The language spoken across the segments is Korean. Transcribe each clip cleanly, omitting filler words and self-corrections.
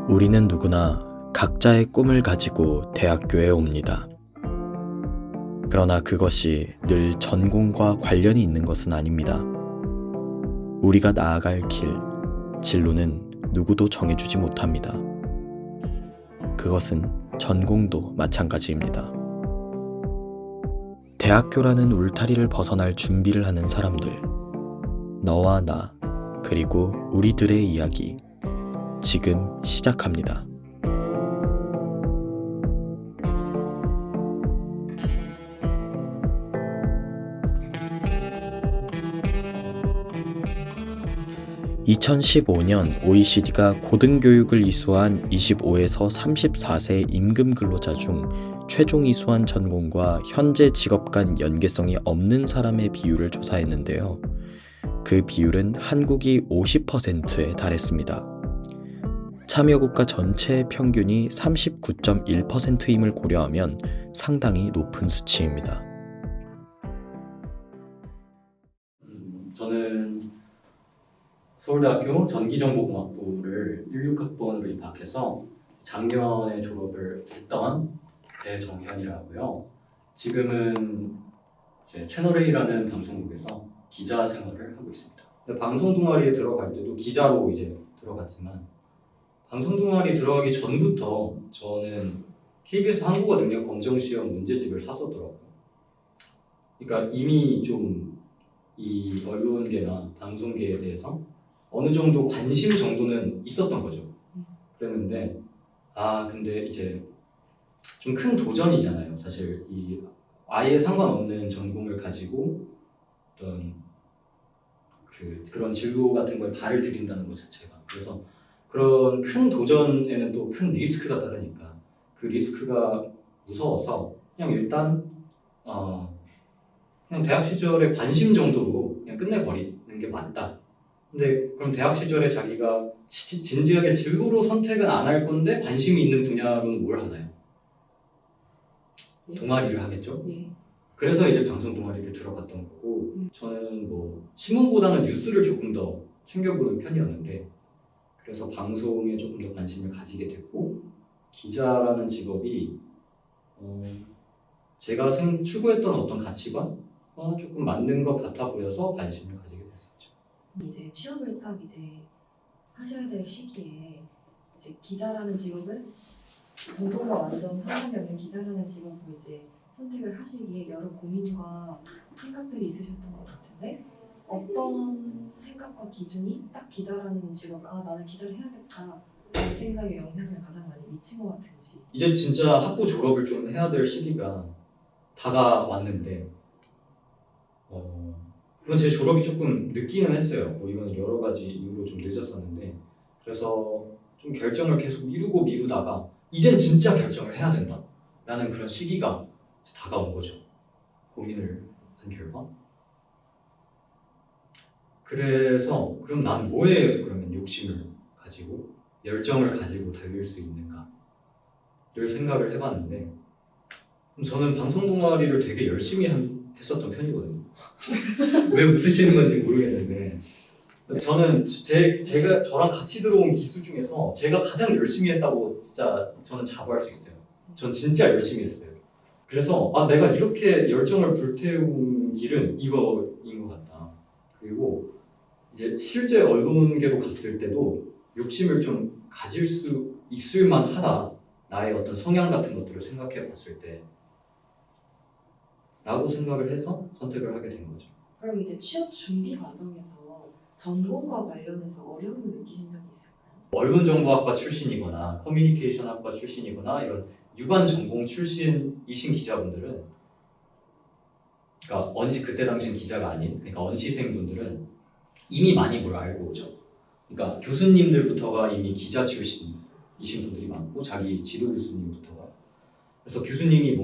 우리는 누구나 각자의 꿈을 가지고 대학교에 옵니다. 그러나 그것이 늘 전공과 관련이 있는 것은 아닙니다. 우리가 나아갈 길, 진로는 누구도 정해주지 못합니다. 그것은 전공도 마찬가지입니다. 대학교라는 울타리를 벗어날 준비를 하는 사람들, 너와 나, 그리고 우리들의 이야기, 지금 시작합니다. (2015년) OECD가 고등교육을 이수한 25에서 34세 임금 근로자 중 최종 이수한 전공과 현재 직업 간 연계성이 없는 사람의 비율을 조사했는데요. 그 비율은 한국이 50%에 달했습니다. 참여국가 전체의 평균이 39.1%임을 고려하면 상당히 높은 수치입니다. 저는 서울대학교 전기정보공학부를 16학번으로 입학해서 작년에 졸업을 했던 배정현이라고요. 지금은 이제 채널A라는 방송국에서 기자 생활을 하고 있습니다. 근데 방송 동아리에 들어갈 때도 기자로 이제 들어갔지만 방송 동아리 들어가기 전부터 저는 KBS 한국어 능력 검정 시험 문제집을 샀었더라고요. 그러니까 이미 좀 이 언론계나 방송계에 대해서 어느 정도 관심 정도는 있었던 거죠. 그랬는데 근데 이제 좀 큰 도전이잖아요. 사실 이 아예 상관없는 전공을 가지고 어떤 그런 진로 같은 거에 발을 들인다는 것 자체가. 그래서 그런 큰 도전에는 또 큰 리스크가 따르니까 그 리스크가 무서워서 그냥 일단 그냥 대학 시절에 관심 정도로 그냥 끝내버리는 게 맞다. 근데 그럼 대학 시절에 자기가 진지하게 진로로 선택은 안 할 건데 관심이 있는 분야로는 뭘 하나요? 동아리를 하겠죠? 네. 그래서 이제 방송 동아리를 들어갔던 거고 저는 뭐 신문보다는 뉴스를 조금 더 챙겨보는 편이었는데 그래서 방송에 조금 더 관심을 가지게 됐고 기자라는 직업이 제가 추구했던 어떤 가치관과 조금 맞는 것 같아 보여서 관심을 가지게 됐었죠. 이제 취업을 딱 이제 하셔야 될 시기에 이제 기자라는 직업을 전통과 완전 상관이 없는 기자라는 직업을 이제 선택을 하시기에 여러 고민과 생각들이 있으셨던 것 같은데 어떤 생각과 기준이 딱 기자라는 직업 나는 기자를 해야겠다 이 생각에 영향을 가장 많이 미친 것 같은지. 이제 진짜 학부 졸업을 좀 해야 될 시기가 다가왔는데 물론 제 졸업이 조금 늦기는 했어요. 뭐 이건 여러 가지 이유로 좀 늦었었는데 그래서 좀 결정을 계속 미루다가 이젠 진짜 결정을 해야 된다 라는 그런 시기가 다가온 거죠. 고민을 한 결과 그래서 그럼 난 뭐에 그러면 욕심을 가지고 열정을 가지고 달릴 수 있는가를 생각을 해봤는데 저는 방송 동아리를 되게 열심히 했었던 편이거든요. 왜 웃으시는 건지 모르겠는데 저는 제가 저랑 같이 들어온 기수 중에서 제가 가장 열심히 했다고 진짜 저는 자부할 수 있어요. 전 진짜 열심히 했어요. 그래서 내가 이렇게 열정을 불태운 길은 이거인 것 같다. 그리고 이제 실제 언론계로 갔을 때도 욕심을 좀 가질 수 있을 만하다. 나의 어떤 성향 같은 것들을 생각해 봤을 때 라고 생각을 해서 선택을 하게 된 거죠. 그럼 이제 취업 준비 과정에서 전공과 관련해서 어려움을 느끼신 적이 있을까요? 언론정보학과 출신이거나 커뮤니케이션학과 출신이거나 이런 유관 전공 출신이신 기자분들은 그러니까 그때 당시엔 기자가 아닌 그러니까 언시생분들은 이미 많이 뭘 알고 오죠. 그러니까 교수님들부터가 이미 기자 출신이신 분들이 많고 자기 지도 교수님부터가 그래서 교수님이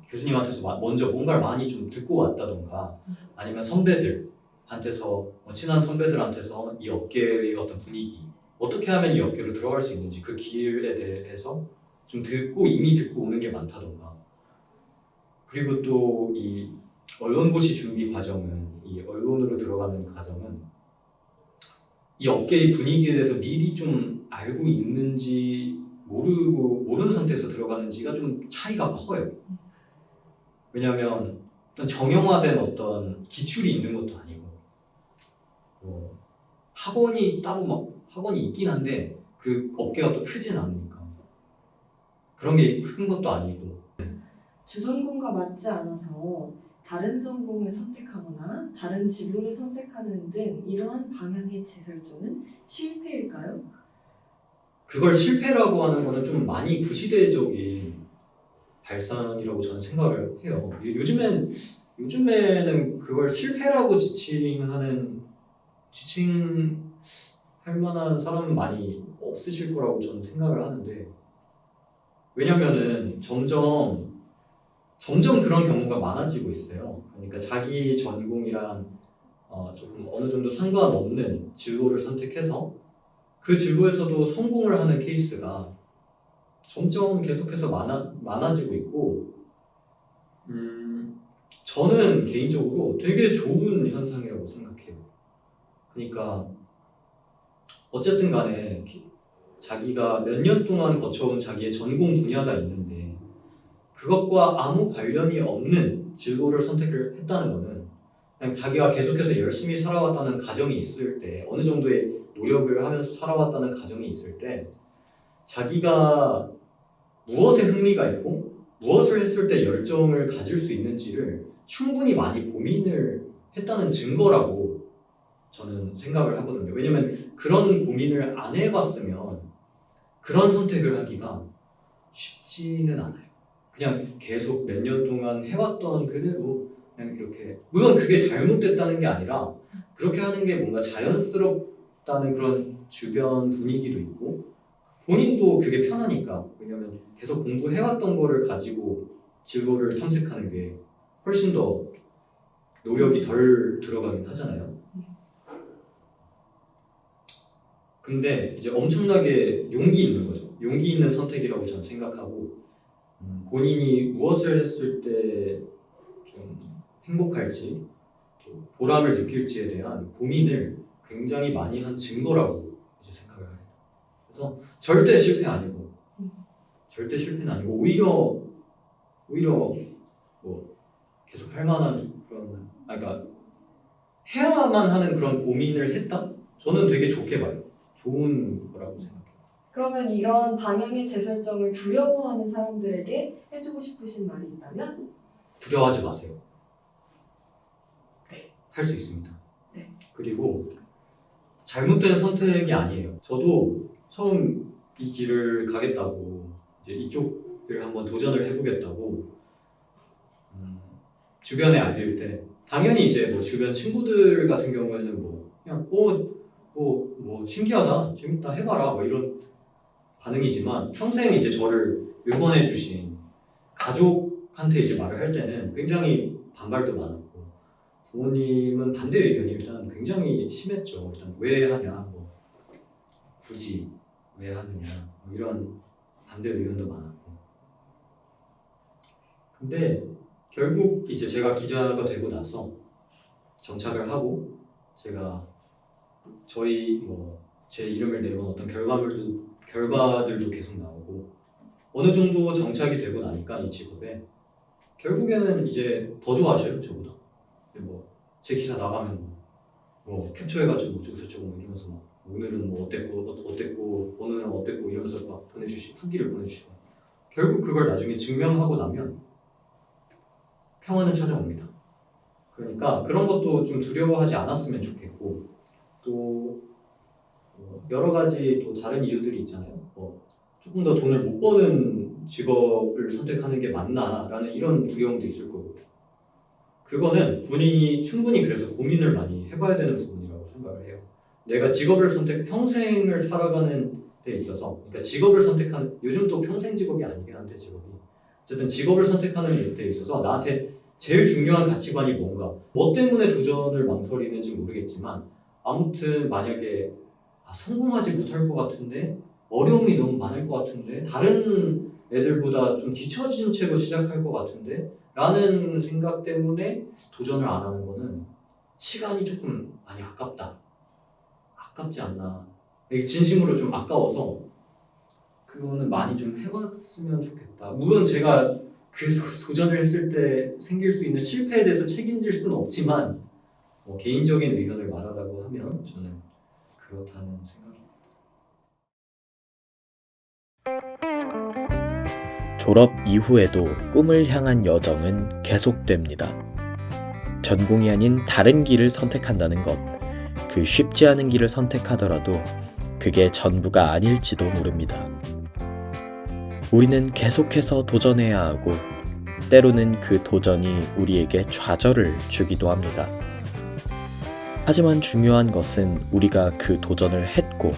교수님한테서 먼저 뭔가를 많이 좀 듣고 왔다던가 아니면 선배들한테서 친한 선배들한테서 이 업계의 어떤 분위기 어떻게 하면 이 업계로 들어갈 수 있는지 그 길에 대해서 좀 이미 듣고 오는 게 많다던가 그리고 또 이 언론고시 준비 과정은 이 언론으로 들어가는 과정은 이 업계의 분위기에 대해서 미리 좀 알고 있는지 모르는 상태에서 들어가는지가 좀 차이가 커요. 왜냐하면 어떤 정형화된 어떤 기출이 있는 것도 아니고 학원이 따로 막 학원이 있긴 한데 그 업계가 또 크진 않으니까 그런 게 큰 것도 아니고 주전공과 맞지 않아서 다른 전공을 선택하거나 다른 진로를 선택하는 등 이러한 방향의 재설정은 실패일까요? 그걸 실패라고 하는 거는 좀 많이 구시대적인 발상이라고 저는 생각을 해요. 요즘에는 그걸 실패라고 지칭할 만한 사람은 많이 없으실 거라고 저는 생각을 하는데 왜냐면은 점점 그런 경우가 많아지고 있어요. 그러니까 자기 전공이랑 조금 어느 정도 상관없는 진로를 선택해서 그 진로에서도 성공을 하는 케이스가 점점 계속해서 많아지고 있고 저는 개인적으로 되게 좋은 현상이라고 생각해요. 그러니까 어쨌든 간에 자기가 몇 년 동안 거쳐온 자기의 전공 분야가 있는데 그것과 아무 관련이 없는 진로를 선택을 했다는 거는 그냥 자기가 계속해서 열심히 살아왔다는 가정이 있을 때 어느 정도의 노력을 하면서 살아왔다는 가정이 있을 때 자기가 무엇에 흥미가 있고 무엇을 했을 때 열정을 가질 수 있는지를 충분히 많이 고민을 했다는 증거라고 저는 생각을 하거든요. 왜냐면 그런 고민을 안 해봤으면 그런 선택을 하기가 쉽지는 않아요. 그냥 계속 몇 년 동안 해왔던 그대로 그냥 이렇게 물론 그게 잘못됐다는 게 아니라 그렇게 하는 게 뭔가 자연스럽다는 그런 주변 분위기도 있고 본인도 그게 편하니까 왜냐면 계속 공부해왔던 거를 가지고 진로를 탐색하는 게 훨씬 더 노력이 덜 들어가긴 하잖아요. 근데 이제 엄청나게 용기 있는 거죠. 용기 있는 선택이라고 저는 생각하고 본인이 무엇을 했을 때 좀 행복할지 또 보람을 느낄지에 대한 고민을 굉장히 많이 한 증거라고 이제 생각을 합니다. 그래서 절대 실패 아니고 절대 실패는 아니고 오히려 뭐 계속 할 만한 그런 그러니까 해야만 하는 그런 고민을 했다? 저는 되게 좋게 봐요. 좋은 거라고 생각해요. 그러면 이런 방향의 재설정을 두려워하는 사람들에게 해주고 싶으신 말이 있다면? 두려워하지 마세요. 네. 할 수 있습니다. 네. 그리고 잘못된 선택이 아니에요. 저도 처음 이 길을 가겠다고 이제 이쪽을 한번 도전을 해보겠다고 주변에 알릴 때 당연히 이제 뭐 주변 친구들 같은 경우에는 뭐 그냥 뭐 신기하다, 재밌다, 해봐라 뭐 이런 반응이지만 평생 이제 저를 응원해 주신 가족한테 이제 말을 할 때는 굉장히 반발도 많았고 부모님은 반대 의견이 일단 굉장히 심했죠. 일단 왜 하냐, 뭐 굳이 왜 하느냐 뭐 이런 반대 의견도 많았고 근데 결국 이제 제가 기자가 되고 나서 정착을 하고 제가 저희 제 이름을 내건 어떤 결과들도 계속 나오고 어느 정도 정착이 되고 나니까 이 직업에 결국에는 이제 더 좋아하셔요 저보다. 제 기사 나가면 뭐 캡처해가지고 어쩌고 저쩌고 뭐 이러면서 막 오늘은 뭐 어땠고 오늘은 어땠고 이러면서 막 후기를 보내주시고 결국 그걸 나중에 증명하고 나면 평화는 찾아옵니다. 그러니까 그런 것도 좀 두려워하지 않았으면 좋겠고 또 여러 가지 또 다른 이유들이 있잖아요. 조금 더 돈을 못 버는 직업을 선택하는 게 맞나라는 이런 두려움도 있을 거고 그거는 본인이 충분히 그래서 고민을 많이 해봐야 되는 부분이라고 생각을 해요. 내가 직업을 평생을 살아가는 데 있어서 그러니까 직업을 선택하는 요즘 또 평생 직업이 아니긴 한데 직업이 어쨌든 직업을 선택하는 데 있어서 나한테 제일 중요한 가치관이 뭔가 뭐 때문에 도전을 망설이는지 모르겠지만 아무튼 만약에 성공하지 못할 것 같은데 어려움이 너무 많을 것 같은데 다른 애들보다 좀 뒤처진 채로 시작할 것 같은데 라는 생각 때문에 도전을 안 하는 거는 시간이 조금 많이 아깝지 않나 이게 진심으로 좀 아까워서 그거는 많이 좀 해봤으면 좋겠다. 물론 제가 그 도전을 했을 때 생길 수 있는 실패에 대해서 책임질 수는 없지만 뭐 개인적인 의견을 말하라고 하면 저는 그렇다는 생각입니다. 졸업 이후에도 꿈을 향한 여정은 계속됩니다. 전공이 아닌 다른 길을 선택한다는 것, 그 쉽지 않은 길을 선택하더라도 그게 전부가 아닐지도 모릅니다. 우리는 계속해서 도전해야 하고 때로는 그 도전이 우리에게 좌절을 주기도 합니다. 하지만 중요한 것은 우리가 그 도전을 했고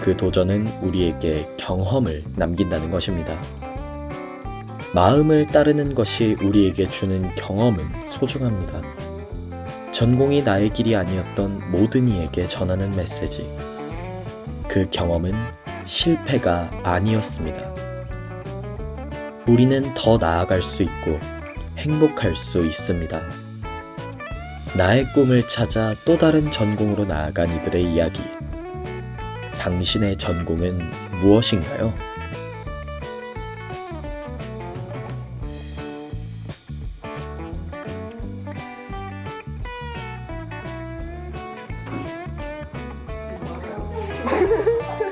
그 도전은 우리에게 경험을 남긴다는 것입니다. 마음을 따르는 것이 우리에게 주는 경험은 소중합니다. 전공이 나의 길이 아니었던 모든 이에게 전하는 메시지. 그 경험은 실패가 아니었습니다. 우리는 더 나아갈 수 있고 행복할 수 있습니다. 나의 꿈을 찾아 또 다른 전공으로 나아간 이들의 이야기. 당신의 전공은 무엇인가요? 맞아요.